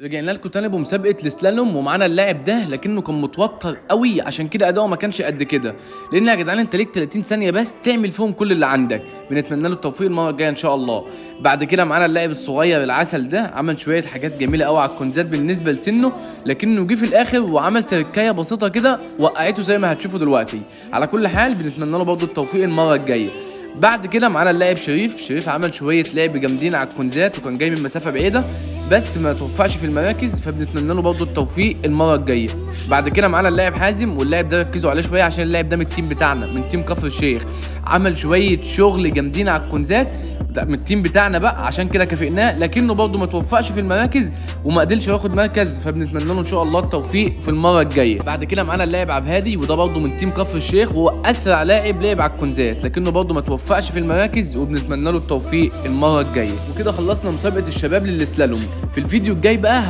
رجعنا لكم تاني بمسابقة السلالوم ومعانا اللاعب ده لكنه كان متوتر قوي، عشان كده اداؤه ما كانش قد كده. لان يا جدعان انت ليك 30 ثانية بس تعمل فيهم كل اللي عندك. بنتمنى له التوفيق المرة الجاية ان شاء الله. بعد كده معانا اللاعب الصغير العسل ده، عمل شوية حاجات جميلة قوي على الكونزات بالنسبة لسنه، لكنه جه في الاخر وعمل تركاية بسيطة كده وقعته زي ما هتشوفوا دلوقتي. على كل حال بنتمنى له برضه التوفيق المرة الجاية. بعد كده معانا اللاعب شريف عمل شويه لعب جامدين على الكونزات وكان جاي من مسافه بعيده بس ما توفقش في المراكز، فبنتمنى له برضه التوفيق المره الجايه. بعد كده معانا اللاعب حازم، واللاعب ده ركزوا عليه شويه عشان اللاعب ده من التيم بتاعنا، من تيم كفر الشيخ. عمل شويه شغل جامدين على الكونزات من التيم بتاعنا بقى، عشان كده كافئناه، لكنه برضه ما توفقش في المراكز وما قدرش ياخد مركز، فبنتمنى له ان شاء الله التوفيق في المره الجايه. بعد كده معانا اللاعب عبد الهادي، وده برضه من تيم كفر الشيخ، وهو اسرع لاعب لعب على الكونزات، لكنه برضه ما توفقش في المراكز وبنتمنى له التوفيق المره الجايه. وكده خلصنا مسابقه الشباب للسلالوم. في الفيديو الجاي بقى